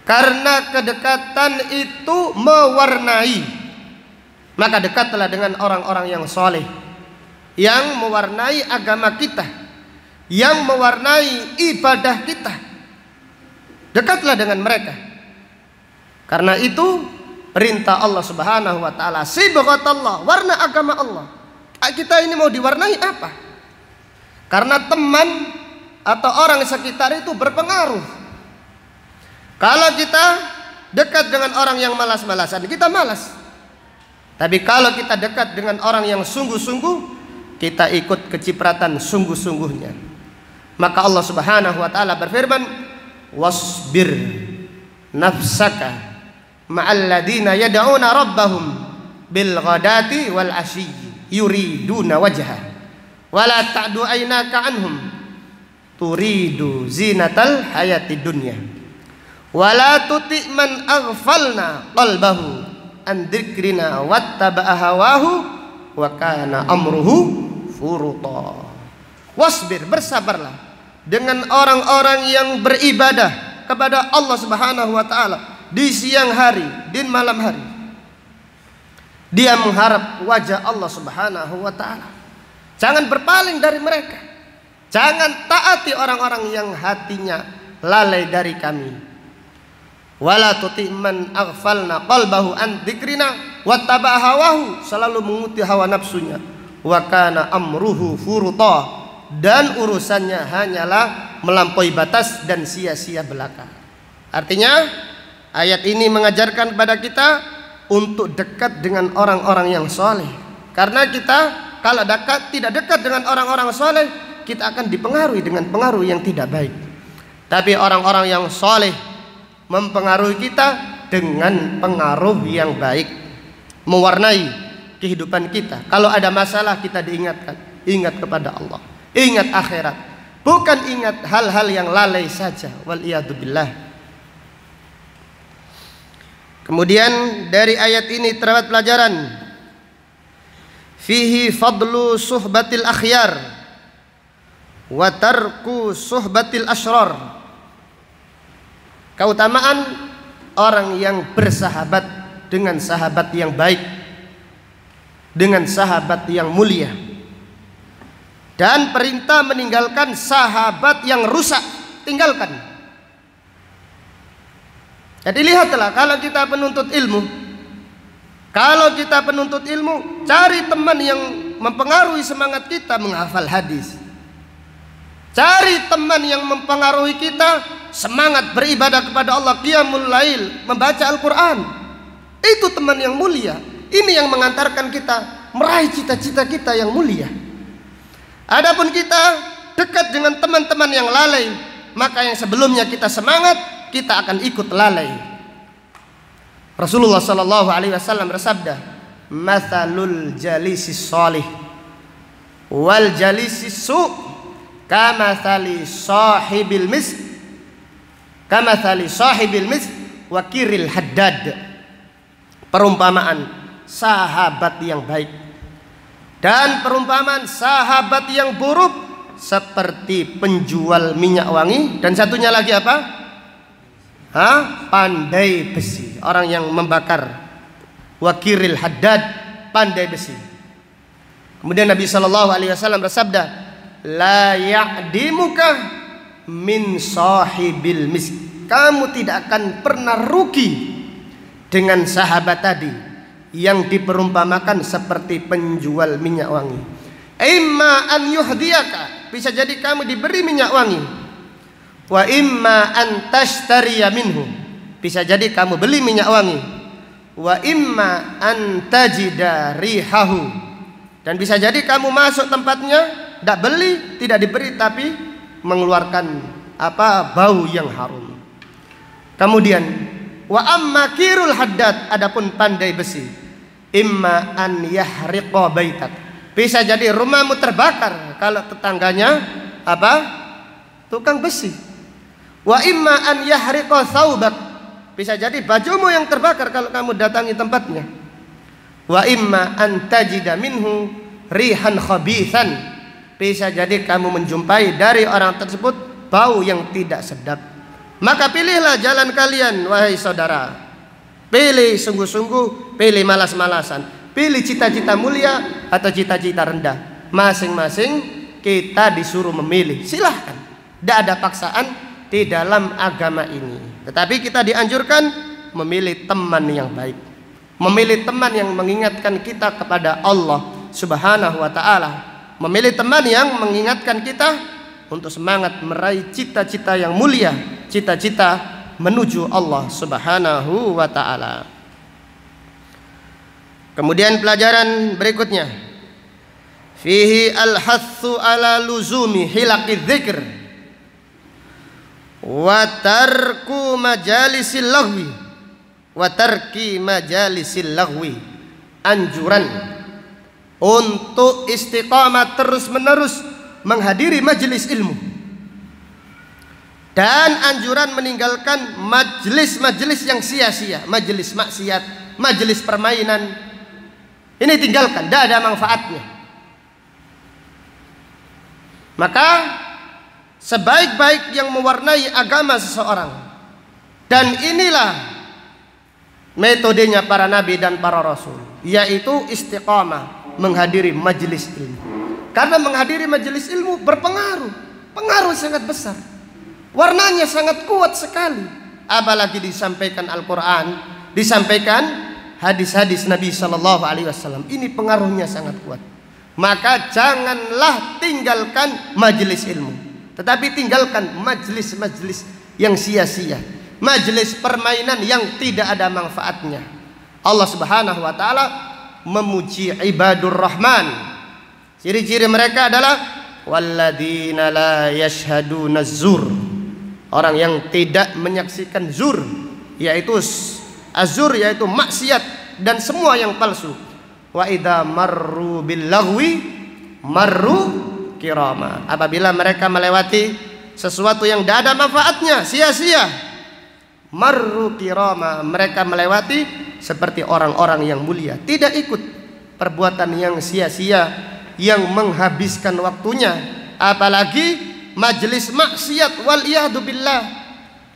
karena kedekatan itu mewarnai, maka dekatlah dengan orang-orang yang soleh, yang mewarnai agama kita, yang mewarnai ibadah kita. Dekatlah dengan mereka. Karena itu perintah Allah Subhanahu wa taala, sibghatullah, warna agama Allah. Kita ini mau diwarnai apa? Karena teman atau orang sekitar itu berpengaruh. Kalau kita dekat dengan orang yang malas-malasan, kita malas. Tapi kalau kita dekat dengan orang yang sungguh-sungguh, kita ikut kecipratan sungguh-sungguhnya. Maka Allah Subhanahu wa taala berfirman, wasbir nafsaka ma'al ladina yad'una rabbahum bil ghadati wal ashiyyi yuriduna wajha wala ta'du aynaka anhum turidu zinatal hayati dunya wala tuti man aghfalna qalbahu an dzikrina wattaba'a hawahu wa kana amruhu furuta. Wasbir, bersabarlah dengan orang-orang yang beribadah kepada Allah Subhanahu wa taala di siang hari, di malam hari. Dia mengharap wajah Allah Subhanahu wa taala. Jangan berpaling dari mereka. Jangan taati orang-orang yang hatinya lalai dari kami. Wala tuti man aghfalna qalbahu an dzikrina wattaba'a hawahu, selalu mengikuti hawa nafsunya. Wa kana amruhu furuta, dan urusannya hanyalah melampaui batas dan sia-sia belaka. Artinya ayat ini mengajarkan kepada kita untuk dekat dengan orang-orang yang soleh. Karena kita kalau tidak dekat dengan orang-orang soleh, kita akan dipengaruhi dengan pengaruh yang tidak baik. Tapi orang-orang yang soleh mempengaruhi kita dengan pengaruh yang baik, mewarnai kehidupan kita. Kalau ada masalah, kita diingatkan, ingat kepada Allah, ingat akhirat, bukan ingat hal-hal yang lalai saja. Waliyadzubillah. Kemudian dari ayat ini terdapat pelajaran fihi fadlu suhbatil akhyar wa tarku suhbatil asyrar, keutamaan orang yang bersahabat dengan sahabat yang baik, dengan sahabat yang mulia, dan perintah meninggalkan sahabat yang rusak, tinggalkan. Jadi lihatlah, kalau kita penuntut ilmu, cari teman yang mempengaruhi semangat kita menghafal hadis. Cari teman yang mempengaruhi kita semangat beribadah kepada Allah, qiyamul lail, membaca Al-Quran. Itu teman yang mulia. Ini yang mengantarkan kita meraih cita-cita kita yang mulia. Adapun kita dekat dengan teman-teman yang lalai, maka yang sebelumnya kita semangat, kita akan ikut lalai. Rasulullah sallallahu alaihi wasallam bersabda, "Matsalul jalisis shalih wal jalisis su' kamatsali sahibil mis wa kiril haddad." Perumpamaan sahabat yang baik dan perumpamaan sahabat yang buruk seperti penjual minyak wangi, dan satunya lagi apa? Pandai besi, orang yang membakar. Wakiril haddad, pandai besi. Kemudian Nabi sallallahu alaihi wasallam bersabda, la ya'dimuka min sahibil misk, kamu tidak akan pernah rugi dengan sahabat tadi yang diperumpamakan seperti penjual minyak wangi. Imma an yuhdiyaka, bisa jadi kamu diberi minyak wangi. Wa imma an tashtariya minhu, bisa jadi kamu beli minyak wangi. Wa imma an tajida rihahu, dan bisa jadi kamu masuk tempatnya tidak beli, tidak diberi, tapi mengeluarkan bau yang harum. Kemudian wa amma kirul haddad, adapun pandai besi, imma an yahriqa baitak, bisa jadi rumahmu terbakar kalau tetangganya tukang besi. Wa imma an yahriqa thawbak, bisa jadi bajumu yang terbakar kalau kamu datangi tempatnya. Wa imma an tajida minhu rihan khabithan, bisa jadi kamu menjumpai dari orang tersebut bau yang tidak sedap. Maka pilihlah jalan kalian wahai saudara. Pilih sungguh-sungguh, pilih malas-malasan, pilih cita-cita mulia atau cita-cita rendah. Masing-masing kita disuruh memilih. Silahkan, tidak ada paksaan di dalam agama ini. Tetapi kita dianjurkan memilih teman yang baik, memilih teman yang mengingatkan kita kepada Allah Subhanahu wa ta'ala, memilih teman yang mengingatkan kita untuk semangat meraih cita-cita yang mulia, cita-cita menuju Allah Subhanahu wa ta'ala. Kemudian pelajaran berikutnya, fihi al-hathu ala luzumi hilaqidz dzikr wa tarku majalisil laghwi wa tarki majalisil laghwi. Anjuran untuk istiqamah terus-menerus menghadiri majelis ilmu, dan anjuran meninggalkan majelis-majelis yang sia-sia, majelis maksiat, majelis permainan. Ini tinggalkan, tidak ada manfaatnya. Maka sebaik-baik yang mewarnai agama seseorang, dan inilah metodenya para nabi dan para rasul, yaitu istiqamah menghadiri majelis ilmu. Karena menghadiri majelis ilmu berpengaruh, pengaruh sangat besar, warnanya sangat kuat sekali. Apalagi disampaikan Al-Quran, disampaikan hadis-hadis Nabi Sallallahu Alaihi Wasallam, ini pengaruhnya sangat kuat. Maka janganlah tinggalkan majelis ilmu, tetapi tinggalkan majelis-majelis yang sia-sia, majelis permainan yang tidak ada manfaatnya. Allah Subhanahu wa ta'ala memuji ibadur rahman. Ciri-ciri mereka adalah walladzina la yashhaduna zur, orang yang tidak menyaksikan zur, yaitu azur, yaitu maksiat dan semua yang palsu. Wa idza marru bil lagwi marru kirama, apabila mereka melewati sesuatu yang tidak ada manfaatnya, sia-sia, marru kirama, mereka melewati seperti orang-orang yang mulia, tidak ikut perbuatan yang sia-sia yang menghabiskan waktunya, apalagi majelis maksiat. Wal iyadu billah.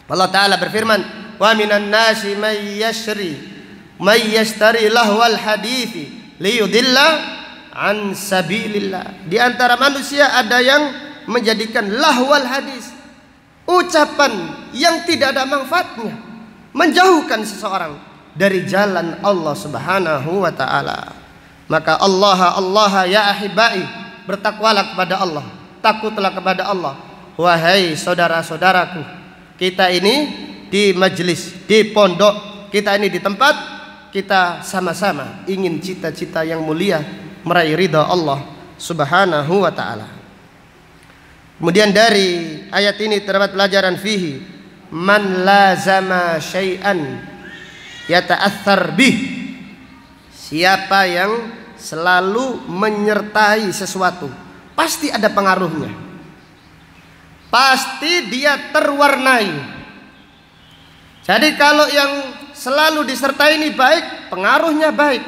Allah Ta'ala berfirman, wa minan nasi may yashtari lahwal hadithi liyudilla an sabilillah. Di antara manusia ada yang menjadikan lahwal hadis, ucapan yang tidak ada manfaatnya, menjauhkan seseorang dari jalan Allah Subhanahu wa ta'ala. Maka Allah ya ahibai, bertakwalah kepada Allah, takutlah kepada Allah. Wahai saudara-saudaraku, kita ini di majelis, di pondok, kita ini di tempat, kita sama-sama ingin cita-cita yang mulia, meraih ridha Allah Subhanahu wa ta'ala. Kemudian dari ayat ini terdapat pelajaran fihi man lazama syai'an yata'athar bih, siapa yang selalu menyertai sesuatu pasti ada pengaruhnya, pasti dia terwarnai. Jadi kalau yang selalu disertai ini baik, pengaruhnya baik.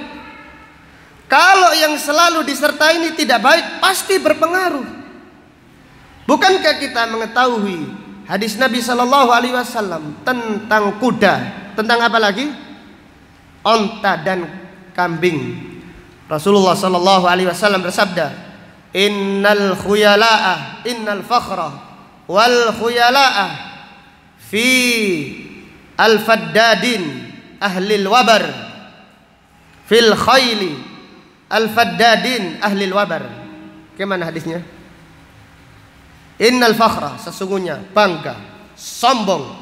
Kalau yang selalu disertai ini tidak baik, pasti berpengaruh. Bukankah kita mengetahui hadis Nabi Sallallahu Alaihi Wasallam tentang kuda, tentang apa lagi? Onta dan kambing. Rasulullah Sallallahu Alaihi Wasallam bersabda, innal khuyala'a, innal fakhra wal khuyala'a fi al-faddadin ahlil wabar fil khayli al-faddadin ahlil wabar. Gimana hadisnya? Innal fakhra, sesungguhnya bangga, sombong,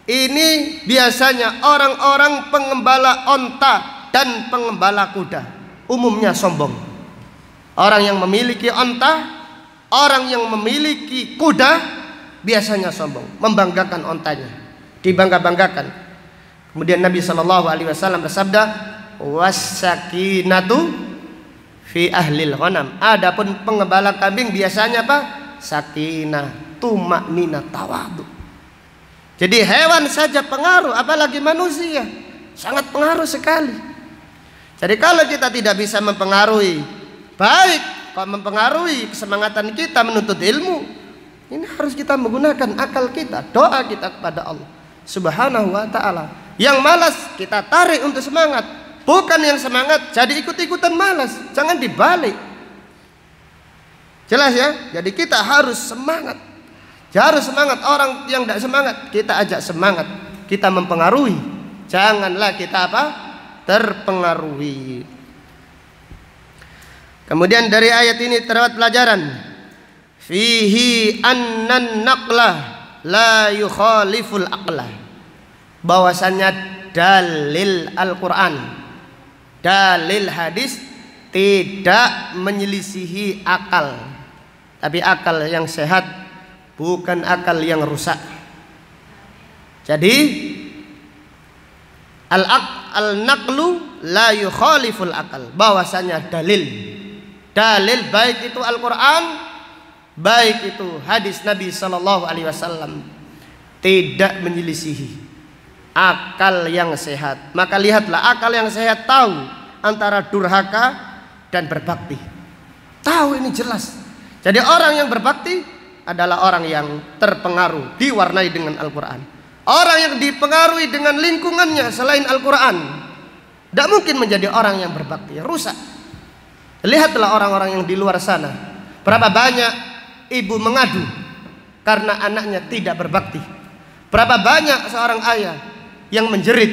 ini biasanya orang-orang pengembala onta dan pengembala kuda. Umumnya sombong. Orang yang memiliki onta, orang yang memiliki kuda biasanya sombong, membanggakan ontanya, dibangga-banggakan. Kemudian Nabi SAW bersabda, wassakinatu fi ahlil ghanam. Adapun pengembala kambing biasanya apa? Sakinah, tumaknina, tawadhu. Jadi hewan saja pengaruh, apalagi manusia, sangat pengaruh sekali. Jadi kalau kita tidak bisa mempengaruhi, baik kalau mempengaruhi kesemangatan kita menuntut ilmu, ini harus kita menggunakan akal kita, doa kita kepada Allah Subhanahu wa ta'ala. Yang malas kita tarik untuk semangat, bukan yang semangat jadi ikut-ikutan malas. Jangan dibalik. Jelas ya? Jadi kita harus semangat. Harus semangat. Orang yang tidak semangat kita ajak semangat, kita mempengaruhi. Janganlah kita apa? Terpengaruhi. Kemudian dari ayat ini terdapat pelajaran, fihi annan naqlah la yukhaliful aqlah. Bahwasannya dalil Al-Quran, dalil hadis tidak menyelisihi akal, tapi akal yang sehat, bukan akal yang rusak. Jadi al-naqlu la yukhaliful akal, bahwasanya dalil baik itu Al-Quran, baik itu hadis Nabi SAW, tidak menyelisihi akal yang sehat. Maka lihatlah, akal yang sehat tahu antara durhaka dan berbakti. Tahu ini jelas. Jadi orang yang berbakti adalah orang yang terpengaruh, diwarnai dengan Al-Quran. Orang yang dipengaruhi dengan lingkungannya selain Al-Quran tidak mungkin menjadi orang yang berbakti, rusak. Lihatlah orang-orang yang di luar sana, berapa banyak ibu mengadu karena anaknya tidak berbakti. Berapa banyak seorang ayah yang menjerit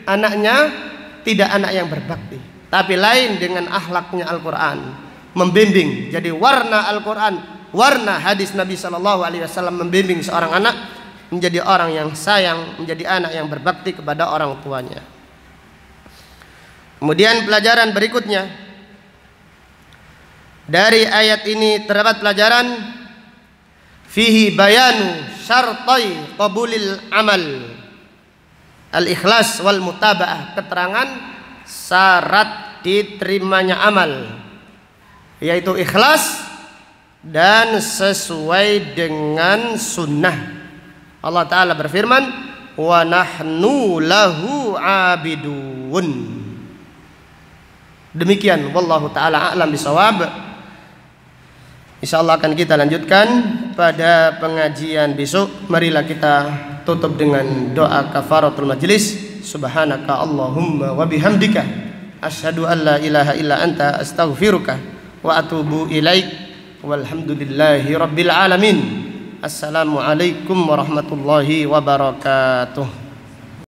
anaknya tidak anak yang berbakti. Tapi lain dengan akhlaknya Al-Quran, membimbing. Jadi warna Al-Quran, warna hadis Nabi SAW membimbing seorang anak menjadi orang yang sayang, menjadi anak yang berbakti kepada orang tuanya. Kemudian pelajaran berikutnya, dari ayat ini terdapat pelajaran, fihi bayanu syartai qabulil amal, al-ikhlas wal mutaba'ah, keterangan syarat diterimanya amal, yaitu ikhlas dan sesuai dengan sunnah. Allah Ta'ala berfirman, wa nahnu lahu abidun. Demikian, wallahu ta'ala a'lam bisawab. InsyaAllah akan kita lanjutkan pada pengajian besok. Marilah kita tutup dengan doa kafaratul majlis. Subhanaka Allahumma wa bihamdika, asyhadu an la ilaha illa anta, astaghfiruka wa atubu ilaik. Walhamdulillahi rabbil alamin. Assalamualaikum warahmatullahi wabarakatuh.